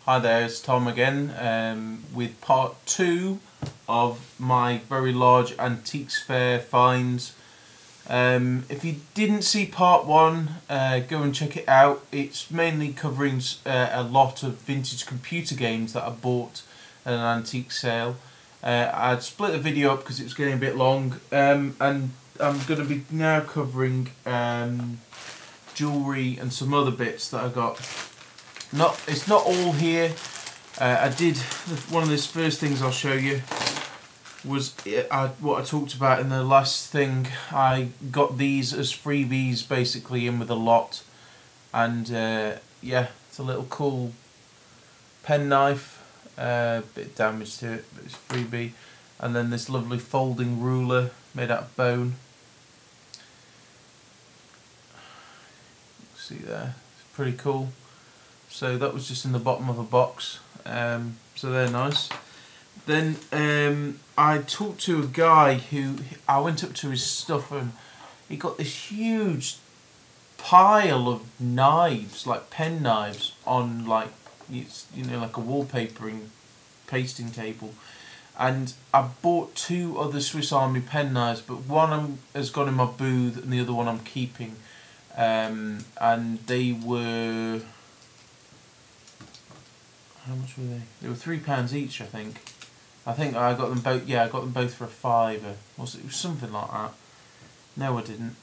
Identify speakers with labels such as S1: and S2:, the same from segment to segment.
S1: Hi there, it's Tom again with part 2 of my very large antiques fair finds. If you didn't see part 1, go and check it out. It's mainly covering a lot of vintage computer games that I bought at an antique sale. I'd split the video up because it was getting a bit long, and I'm going to be now covering jewellery and some other bits that I got. It's not all here. I did one of the first things I'll show you was what I talked about in the last thing. I got these as freebies, basically, in with a lot, and yeah, it's a little cool penknife. Bit damage to it, but it's freebie. And then this lovely folding ruler made out of bone. See there, it's pretty cool. So that was just in the bottom of a box, so they're nice. Then I talked to a guy who, I went up to his stuff and he got this huge pile of knives, like pen knives, on like, like a wallpapering pasting table. And I bought 2 other Swiss Army pen knives, but one has gone in my booth and the other one I'm keeping. And they were... how much were they? They were £3 each, I think. I think I got them both. Yeah, I got them both for a £5. Was it was something like that? No, I didn't.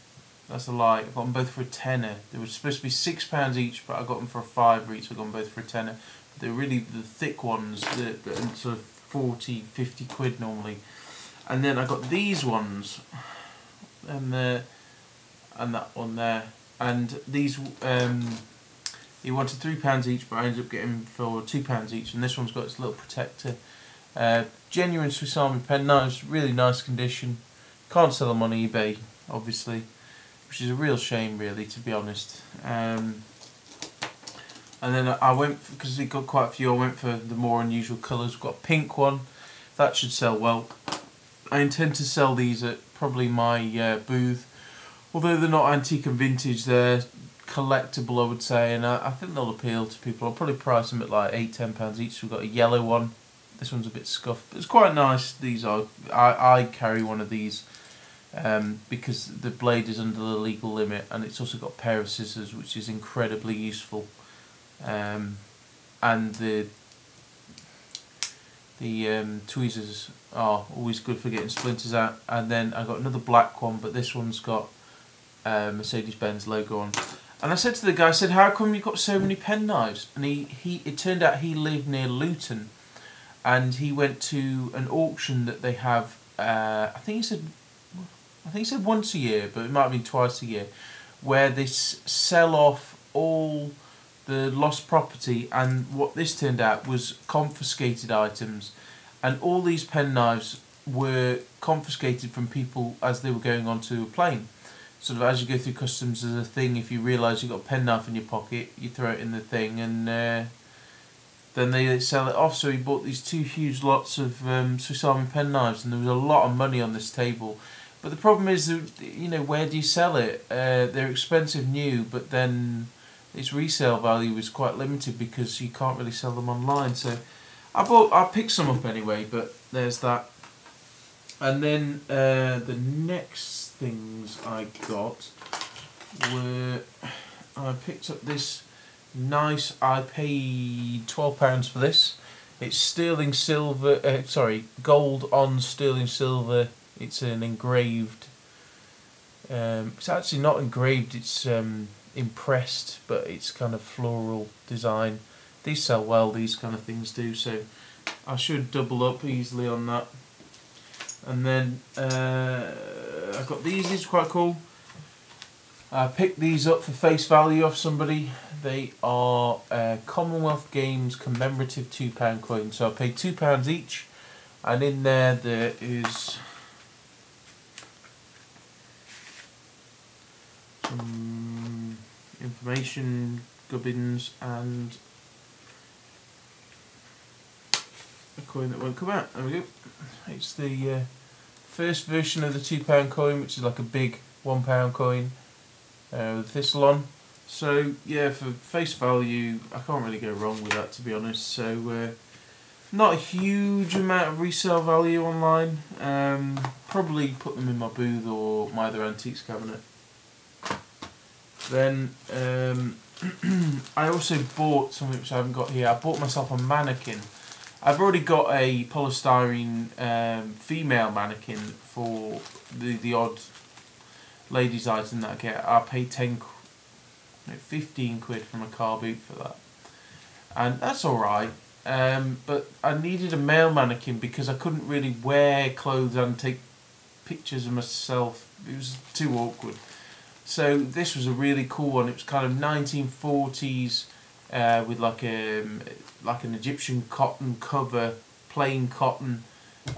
S1: That's a lie. I got them both for a tenner. They were supposed to be £6 each, but I got them for a £5 each. I got them both for a tenner. But they're really the thick ones, that sort of 40, 50 quid normally. And then I got these ones, and that one there, and these. He wanted £3 each, but I ended up getting for £2 each. And this one's got its little protector. Genuine Swiss Army pen knives, really nice condition. Can't sell them on eBay, obviously, which is a real shame, really, to be honest. And then I went, because it got quite a few, I went for the more unusual colours. We've got a pink one, that should sell well. I intend to sell these at probably my booth, although they're not antique and vintage, they're collectible, I would say, and I think they'll appeal to people. I'll probably price them at like £8–10 each. We've got a yellow one. This one's a bit scuffed, but it's quite nice. These are. I carry one of these because the blade is under the legal limit, and it's also got a pair of scissors, which is incredibly useful. And the tweezers are always good for getting splinters out. And then I got another black one, but this one's got Mercedes-Benz logo on. And I said to the guy, I said, how come you've got so many pen knives? And it turned out he lived near Luton, and he went to an auction that they have, I think he said once a year, but it might have been twice a year, where they sell off all the lost property, and what this turned out was confiscated items, and all these pen knives were confiscated from people as they were going onto a plane. Sort of as you go through customs, as a thing, if you realise you've got a penknife in your pocket, you throw it in the thing, and then they sell it off. So he bought these 2 huge lots of Swiss Army penknives, and there was a lot of money on this table. But the problem is, where do you sell it? They're expensive new, but then its resale value is quite limited because you can't really sell them online. So I picked some up anyway, but there's that. And then the next things I got were, I picked up this nice, I paid £12 for this. It's sterling silver, gold on sterling silver. It's an engraved, it's actually not engraved, it's impressed, but it's kind of floral design. These sell well, these kind of things do, so I should double up easily on that. And then I got these are quite cool. I picked these up for face value off somebody. They are Commonwealth Games commemorative £2 coins. So I paid £2 each, and in there is some information, gubbins, and a coin that won't come out. There we go. It's the first version of the £2 coin, which is like a big £1 coin with a thistle on. So yeah, for face value, I can't really go wrong with that, to be honest. So not a huge amount of resale value online. Probably put them in my booth or my other antiques cabinet. Then I also bought something which I haven't got here. I bought myself a mannequin. I've already got a polystyrene female mannequin for the odd ladies item that I get. I paid 15 quid from a car boot for that, and that's alright. But I needed a male mannequin because I couldn't really wear clothes and take pictures of myself. It was too awkward. So this was a really cool one. It was kind of 1940s with like an Egyptian cotton cover, plain cotton,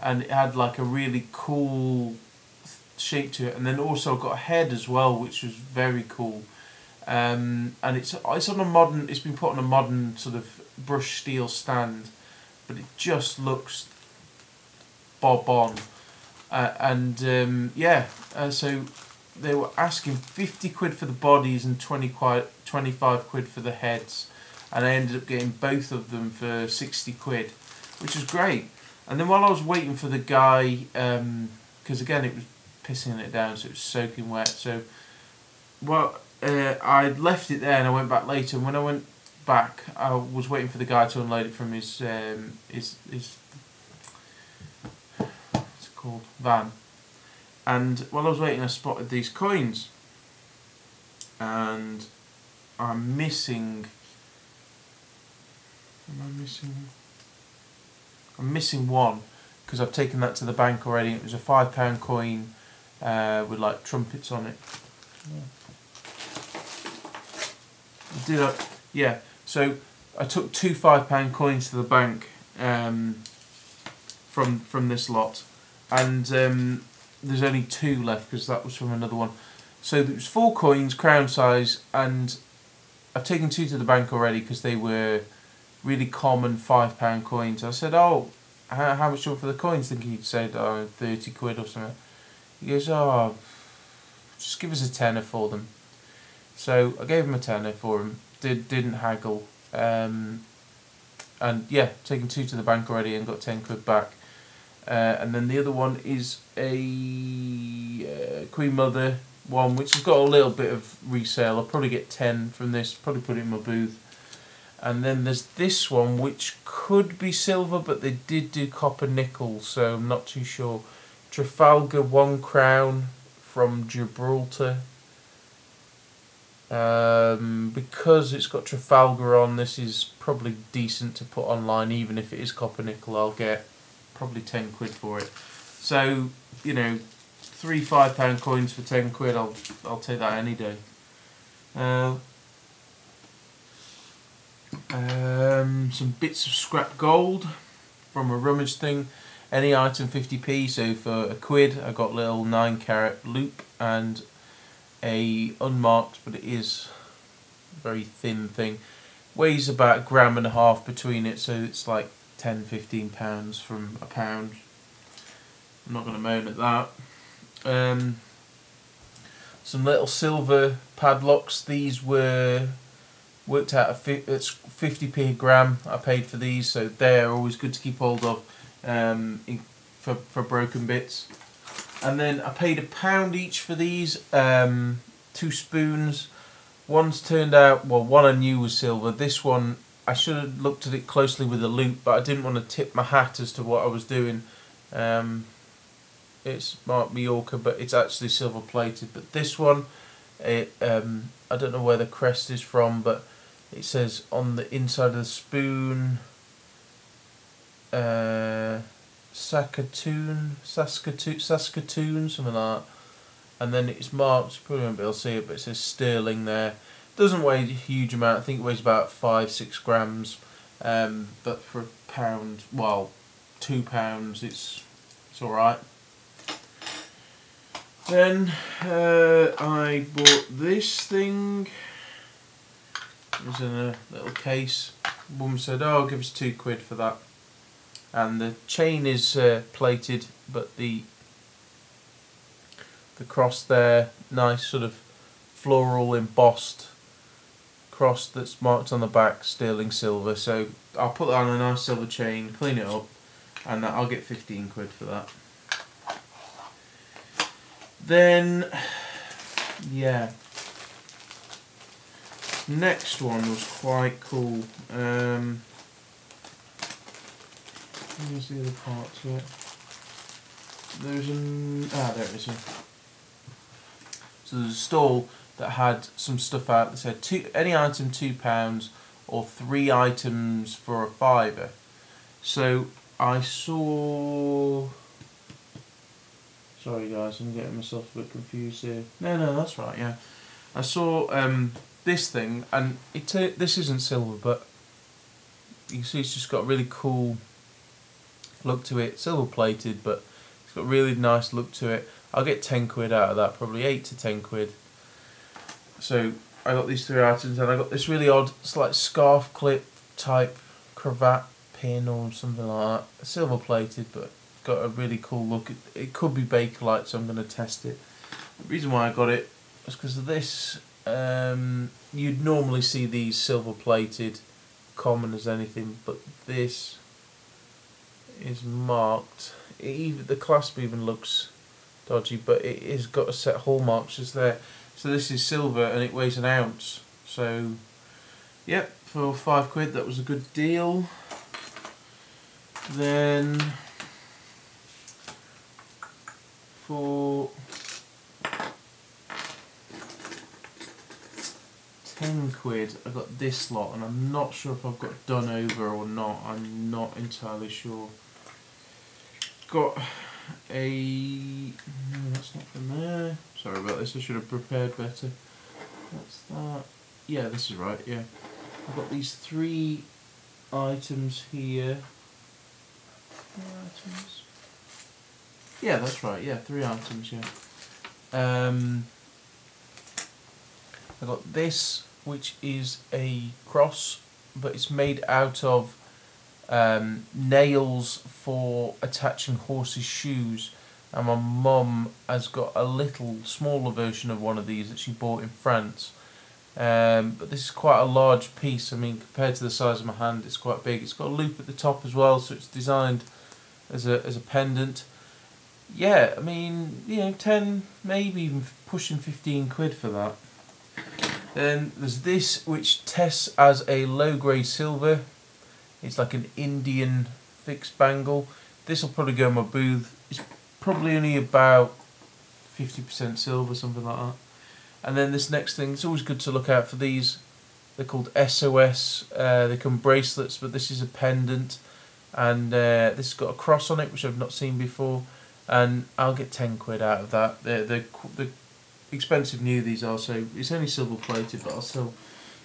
S1: and it had like a really cool shape to it. And then also got a head as well, which was very cool. And it's on a modern. It's been put on a modern sort of brushed steel stand, but it just looks bob on. So they were asking 50 quid for the bodies and 25 quid for the heads, and I ended up getting both of them for 60 quid, which was great. And then while I was waiting for the guy, because again it was pissing it down, so it was soaking wet. So I left it there and I went back later. And when I went back, I was waiting for the guy to unload it from his what's it called, van. And while I was waiting, I spotted these coins, and I'm missing one because I've taken that to the bank already. It was a £5 coin with like trumpets on it. So I took two £5 coins to the bank from this lot, and there's only 2 left because that was from another one. So there was 4 coins, crown size, and I've taken 2 to the bank already because they were really common £5 coins. I said, "Oh, how much do you want for the coins?" Thinking he'd said, "Oh, 30 quid or something." He goes, "Oh, just give us a tenner for them." So I gave him a tenner for them. Didn't haggle. And yeah, taken 2 to the bank already and got 10 quid back. And then the other one is a Queen Mother one, which has got a little bit of resale. I'll probably get 10 from this, probably put it in my booth. And then there's this one, which could be silver, but they did do copper nickel, so I'm not too sure. Trafalgar 1 crown from Gibraltar. Because it's got Trafalgar on, this is probably decent to put online. Even if it is copper nickel, I'll get probably 10 quid for it. So, you know, 3 £5 coins for 10 quid, I'll take that any day. Some bits of scrap gold from a rummage thing. Any item 50p, so for a quid I got a little 9-carat loop and a unmarked, but it is a very thin thing. Weighs about 1.5 grams between it, so it's like £10–15 from a pound. I'm not going to moan at that. Some little silver padlocks. These were worked out it's 50p a gram. I paid for these, so they're always good to keep hold of for broken bits. And then I paid £1 each for these. 2 spoons. One's turned out, well, one I knew was silver. This one, I should have looked at it closely with a loop, but I didn't want to tip my hat as to what I was doing. It's marked Mallorca, but it's actually silver plated. But this one, I don't know where the crest is from, but it says on the inside of the spoon, Saskatoon, something like that. And then it's marked, probably won't be able to see it, but it says sterling there. Doesn't weigh a huge amount. I think it weighs about 5–6 grams. But for a pound, well, £2, it's alright. Then I bought this thing. It was in a little case. Mum said, "Oh, give us 2 quid for that." And the chain is plated, but the cross there, nice sort of floral embossed cross that's marked on the back sterling silver. So I'll put that on a nice silver chain, clean it up, and I'll get 15 quid for that. Then, yeah, next one was quite cool. Where's the other part to it? There's there it is. Yeah. So there's a stall that had some stuff out that said any item £2 or 3 items for a £5. So I saw. Sorry guys, I'm getting myself a bit confused here. No, that's right. Yeah, I saw this thing, and this isn't silver, but you can see it's just got a really cool look to it. Silver plated, but it's got a really nice look to it. I'll get 10 quid out of that, probably 8 to 10 quid. So I got these 3 items, and I got this really odd, it's like scarf clip type cravat pin or something like that. Silver plated, but got a really cool look. It could be Bakelite, so I'm going to test it. The reason why I got it was because of this. You'd normally see these silver plated, common as anything, but this is marked. The clasp even looks dodgy, but it has got a set hallmarks just there. So this is silver and it weighs an ounce. So, yep, for 5 quid that was a good deal. Then for 10 quid I got this lot, and I'm not sure if I've got it done over or not. I'm not entirely sure. Got a... no, that's not from there. Sorry about this, I should have prepared better. That's that. Yeah, this is right, yeah. I've got these 3 items here. 4 items? Yeah, that's right, yeah, 3 items, yeah. I got this, which is a cross, but it's made out of nails for attaching horses' shoes, and my mum has got a little smaller version of one of these that she bought in France. But this is quite a large piece. I mean, compared to the size of my hand, it's quite big. It's got a loop at the top as well, so it's designed as a pendant. Yeah, I mean, you know, 10, maybe even pushing 15 quid for that. Then there's this, which tests as a low-grade silver. It's like an Indian fixed bangle. This will probably go in my booth. It's probably only about 50% silver, something like that. And then this next thing, it's always good to look out for these. They're called SOS. They come bracelets, but this is a pendant. And this has got a cross on it, which I've not seen before. And I'll get 10 quid out of that. They're expensive new, these are, so it's only silver plated, but I'll still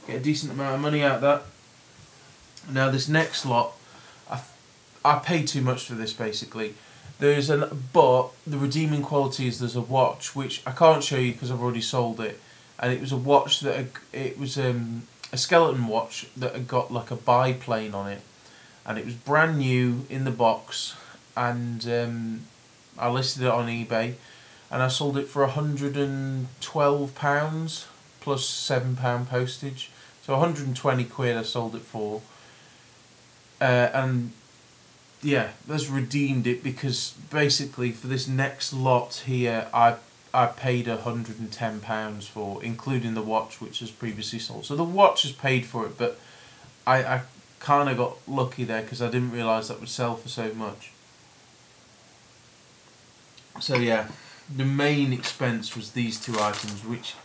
S1: get a decent amount of money out of that. Now this next lot, I paid too much for this basically. But the redeeming quality is there's a watch which I can't show you because I've already sold it, and it was a watch that it was a skeleton watch that had got like a biplane on it, and it was brand new in the box, and I listed it on eBay, and I sold it for £112 plus £7 postage, so 120 quid I sold it for, and yeah, that's redeemed it, because basically for this next lot here I paid £110 for, including the watch which was previously sold. So the watch has paid for it, but I kind of got lucky there because I didn't realise that would sell for so much. So yeah, the main expense was these 2 items, which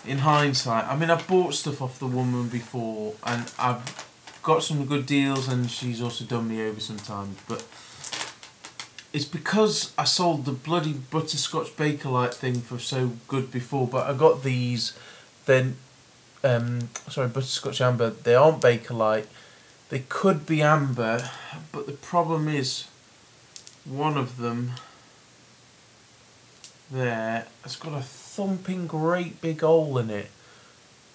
S1: in hindsight, I mean, I've bought stuff off the woman before and I've got some good deals, and she's also done me over sometimes, but it's because I sold the bloody butterscotch Bakelite thing for so good before. But I got these, then sorry, butterscotch amber. They aren't Bakelite, they could be amber, but the problem is one of them there has got a thumping great big hole in it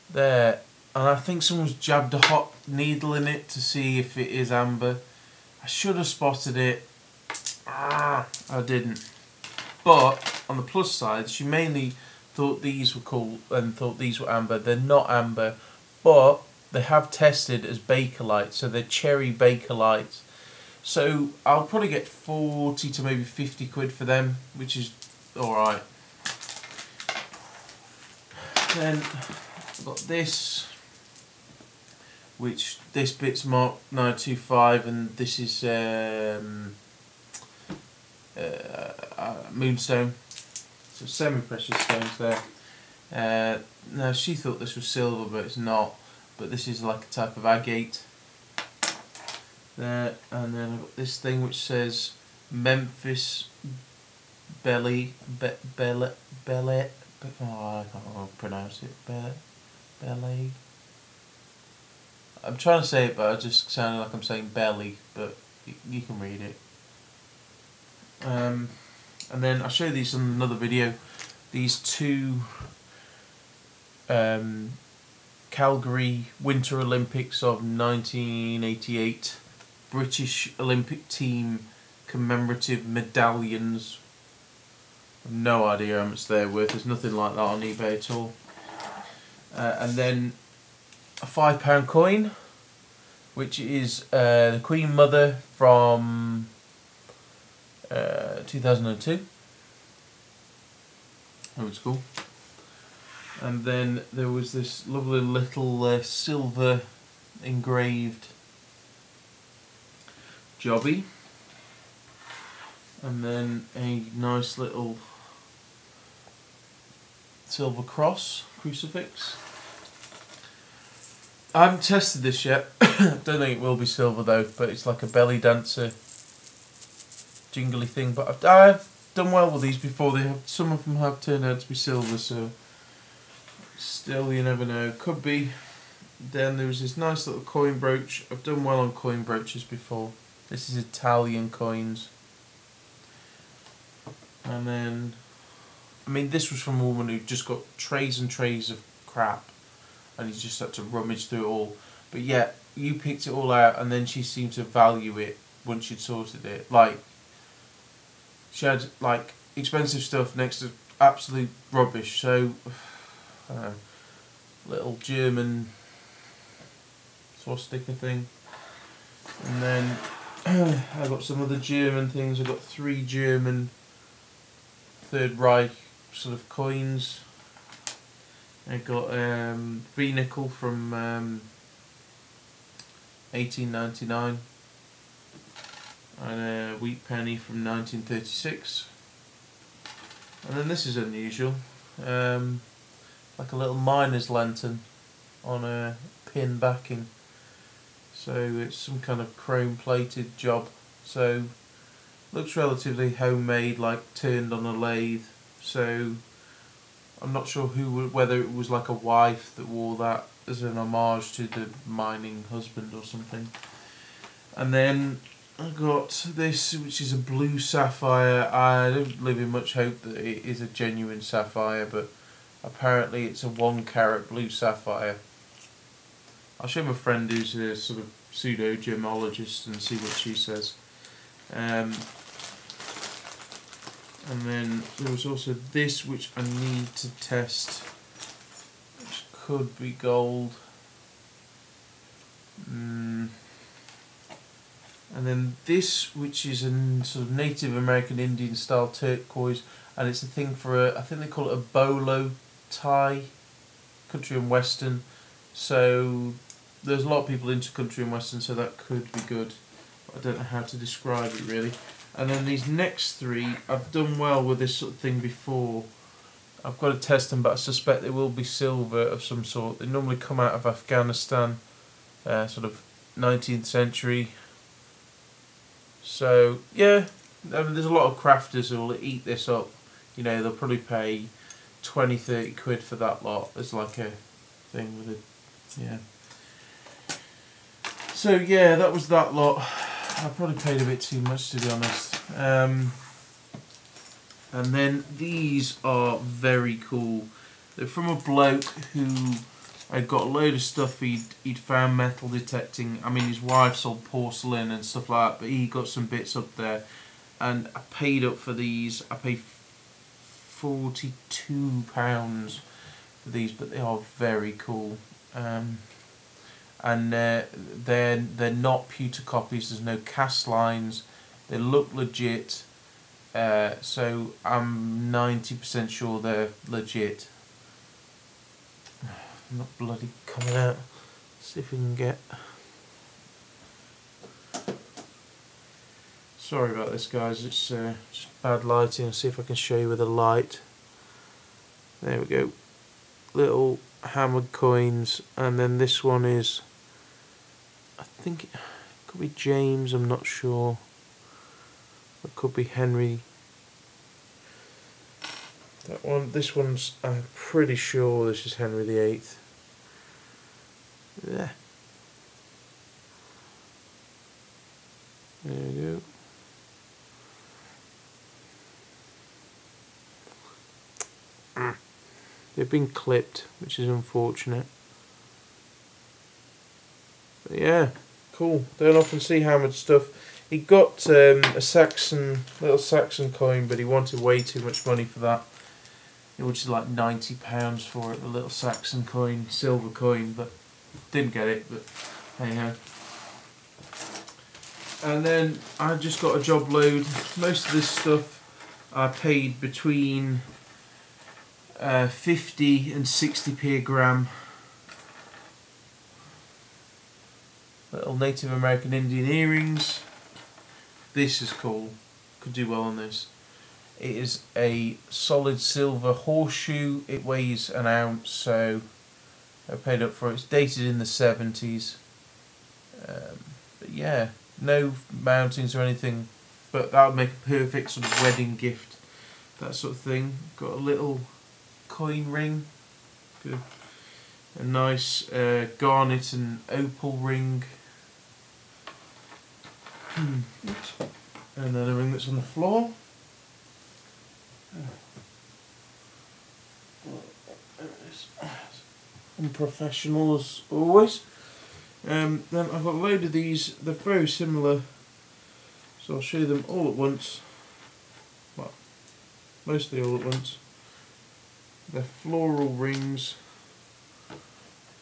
S1: there. And I think someone's jabbed a hot needle in it to see if it is amber. I should have spotted it. I didn't. But on the plus side, she mainly thought these were cool and thought these were amber. They're not amber. but they have tested as Bakelite, so they're cherry Bakelite. So I'll probably get 40 to maybe 50 quid for them, which is alright. Then I've got this, which this bit's marked 925, and this is moonstone, so semi-precious stones there. Now she thought this was silver, but it's not. But this is like a type of agate. There, and then I've got this thing which says Memphis belly. Oh, I can't pronounce it. Belly. I'm trying to say it, but I just sounded like I'm saying belly. But you can read it. And then I'll show you these in another video. These two Calgary Winter Olympics of 1988 British Olympic team commemorative medallions. I've no idea how much they're worth. There's nothing like that on eBay at all. And then a £5 coin, which is the Queen Mother from 2002. That was cool. And then there was this lovely little silver engraved jobby, and then a nice little silver cross crucifix. I haven't tested this yet. Don't think it will be silver though, but it's like a belly dancer jingly thing. But I've done well with these before. Some of them have turned out to be silver, so still you never know. Could be. Then there was this nice little coin brooch. I've done well on coin brooches before. This is Italian coins. And then, I mean, this was from a woman who just got trays and trays of crap, and he just had to rummage through it all. But yet, you picked it all out, and then she seemed to value it once she'd sorted it. Like, she had like expensive stuff next to absolute rubbish. So, I don't know, little German swastika thing. And then I got some other German things. I got 3 German Third Reich sort of coins. I got V-nickel from 1899 and a wheat penny from 1936. And then this is unusual, like a little miner's lantern on a pin backing. So it's some kind of chrome plated job. So looks relatively homemade, like turned on a lathe. So I'm not sure whether it was like a wife that wore that as an homage to the mining husband or something. And then I got this, which is a blue sapphire. I don't live in much hope that it is a genuine sapphire, but apparently it's a 1 carat blue sapphire. I'll show my friend who's a sort of pseudo gemologist and see what she says. And then there was also this, which I need to test, which could be gold. And then this, which is a sort of Native American Indian style turquoise, and it's a thing for I think they call it a bolo tie, country and western. So there's a lot of people into country and western, so that could be good. But I don't know how to describe it really. And then these next 3, I've done well with this sort of thing before. I've got to test them, but I suspect they will be silver of some sort. They normally come out of Afghanistan, sort of 19th century. So yeah, I mean, there's a lot of crafters who will eat this up. You know, they'll probably pay 20-30 quid for that lot. There's like a thing with it, yeah. So yeah, that was that lot. I probably paid a bit too much, to be honest. And then these are very cool. They're from a bloke who had got a load of stuff he'd found metal detecting. I mean, his wife sold porcelain and stuff like that, but he got some bits up there. And I paid up for these. I paid £42 for these, but they are very cool. and they're not pewter copies. There's no cast lines. They look legit. So I'm 90% sure they're legit. Not bloody coming out. See if we can get. Sorry about this, guys. It's just bad lighting. I'll see if I can show you with a light. There we go. Little hammered coins, and then this one is, I think it could be James. I'm not sure. It could be Henry. That one. This one's. I'm pretty sure this is Henry VIII. Yeah. There we go. They've been clipped, which is unfortunate. But yeah, cool. Don't often see hammered stuff. He got a little Saxon coin, but he wanted way too much money for that. It was like £90 for it, a little Saxon coin, silver coin, but didn't get it. But hey ho. And then I just got a job load. Most of this stuff I paid between 50 and 60p a gram. Little Native American Indian earrings. This is cool. Could do well on this. It is a solid silver horseshoe. It weighs an ounce, so I paid up for it. It's dated in the 70s. But yeah, no mountings or anything. But that would make a perfect sort of wedding gift. That sort of thing. Got a little coin ring. Good. A nice garnet and opal ring. Oops. And then a ring that's on the floor. Unprofessional as always. Then I've got a load of these. They're very similar, so I'll show you them all at once. Well, mostly all at once. They're floral rings.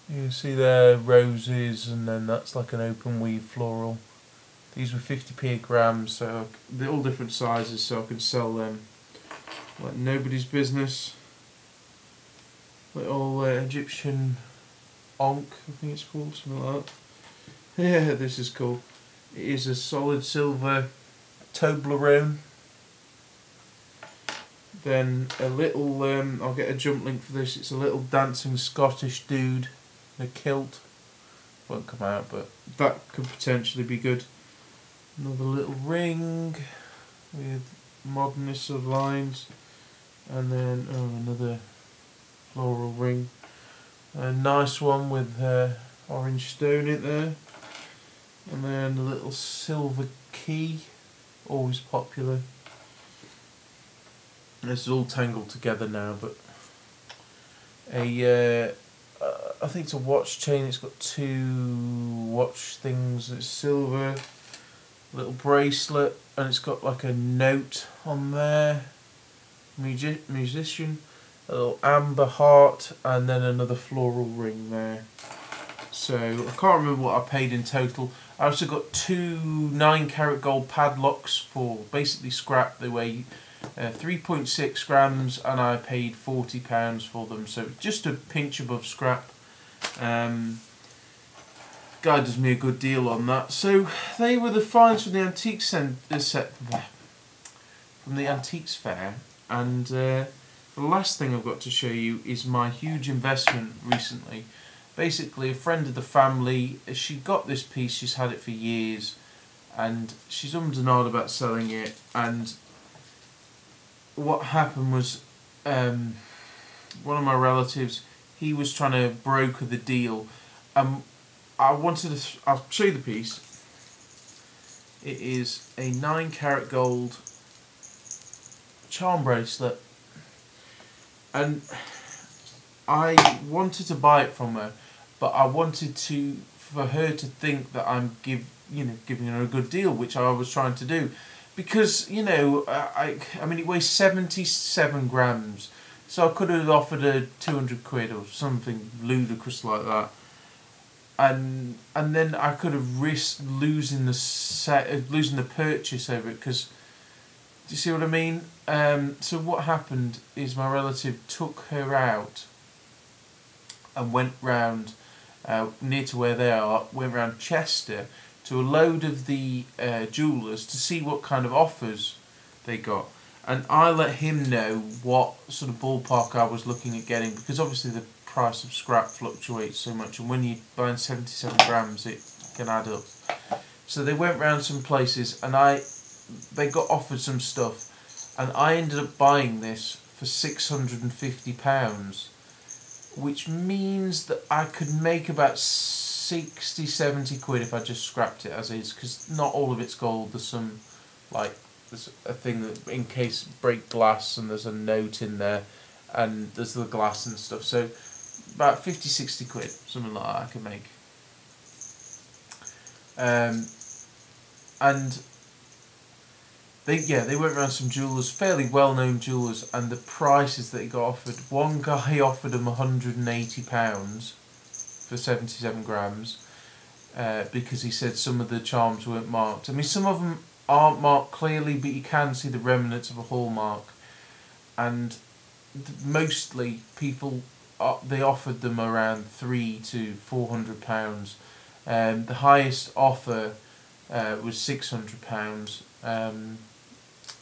S1: You can see there roses, and then that's like an open weave floral. These were 50p a gram, so they're all different sizes, so I can sell them like nobody's business. Little Egyptian onk, I think it's called, something like that. Yeah, this is cool. It is a solid silver Toblerone. Then a little, I'll get a jump link for this, it's a little dancing Scottish dude in a kilt. Won't come out, but that could potentially be good. Another little ring with modernist sort of lines. And then, another floral ring. A nice one with orange stone in there. And then a little silver key, always popular. This is all tangled together now, but I think it's a watch chain. It's got two watch things. It's silver, little bracelet, and it's got like a note on there. Musician, a little amber heart, and then another floral ring there. So I can't remember what I paid in total. I also got two 9-carat gold padlocks for basically scrap. They weigh 3.6 grams, and I paid £40 for them. So just a pinch above scrap. Guy does me a good deal on that. So they were the finds from the antiques from the antiques fair. And the last thing I've got to show you is my huge investment recently. Basically, a friend of the family, she got this piece, she's had it for years, and she's ummed and ahed about selling it. And what happened was, one of my relatives, he was trying to broker the deal. I'll show you the piece. It is a 9-carat gold charm bracelet, and I wanted to buy it from her, but I wanted for her to think that I'm giving her a good deal, which I was trying to do, because I mean it weighs 77 grams, so I could have offered her 200 quid or something ludicrous like that. and then I could have risked losing the purchase over it, because, do you see what I mean? So what happened is my relative took her out and went round near to where they are, went round Chester to a load of the jewellers to see what kind of offers they got. And I let him know what sort of ballpark I was looking at getting, because obviously the price of scrap fluctuates so much, and when you're buying 77 grams it can add up. So they went round some places and they got offered some stuff, and I ended up buying this for £650, which means that I could make about 60-70 quid if I just scrapped it as is, because not all of it's gold. There's some, like, there's a thing that in case break glass, and there's a note in there, and there's the glass and stuff, so about 50-60 quid, something like that I can make. And they went around some jewellers, fairly well known jewellers, and the prices that they got offered, one guy offered them £180 for 77 grams, because he said some of the charms weren't marked. I mean, some of them aren't marked clearly, but you can see the remnants of a hallmark, and mostly people they offered them around £300 to £400. The highest offer was £600.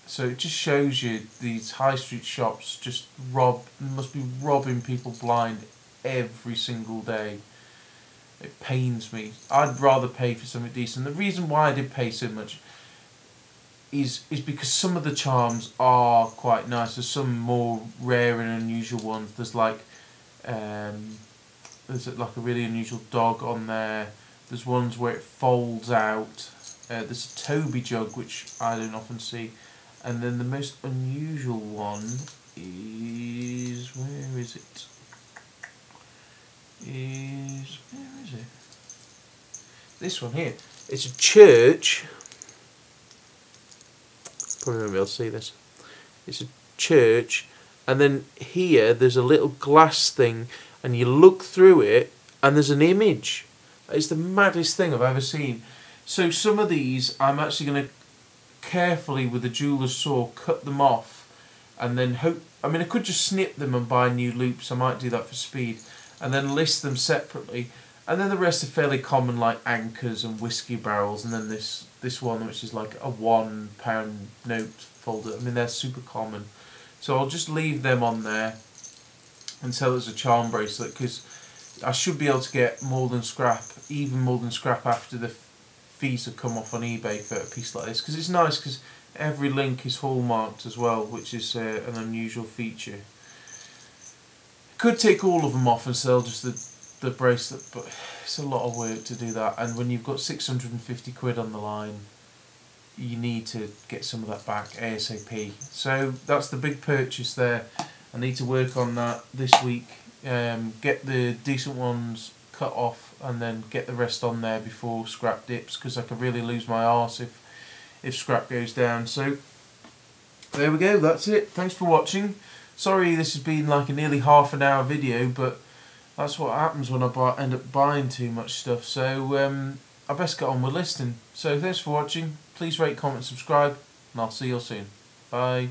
S1: So it just shows you these high street shops just must be robbing people blind every single day. It pains me. I'd rather pay for something decent. The reason why I did pay so much is because some of the charms are quite nice. There's some more rare and unusual ones. There's like there's like a really unusual dog on there. There's ones where it folds out. There's a Toby jug, which I don't often see. And then the most unusual one is, where is it? This one here. It's a church. Probably won't be able to see this. It's a church, and then here there's a little glass thing, and you look through it, and there's an image. It's the maddest thing I've ever seen. So some of these, I'm actually going to carefully with a jeweller's saw cut them off, and then I mean, I could just snip them and buy new loops. I might do that for speed, and then list them separately. And then the rest are fairly common, like anchors and whiskey barrels, and then this one, which is like a £1 note folder. I mean, they're super common. So I'll just leave them on there and sell it as a charm bracelet, because I should be able to get more than scrap, even more than scrap after the fees have come off on eBay for a piece like this, because it's nice, because every link is hallmarked as well, which is an unusual feature. Could take all of them off and sell just the bracelet, but it's a lot of work to do that, and when you've got 650 quid on the line, you need to get some of that back ASAP. So that's the big purchase there. I need to work on that this week, get the decent ones cut off, and then get the rest on there before scrap dips, because I could really lose my arse if scrap goes down. So there we go, that's it. Thanks for watching. Sorry this has been like a nearly half an hour video, but that's what happens when I end up buying too much stuff. So I best get on with listing. So thanks for watching. Please rate, comment, subscribe, and I'll see you all soon. Bye.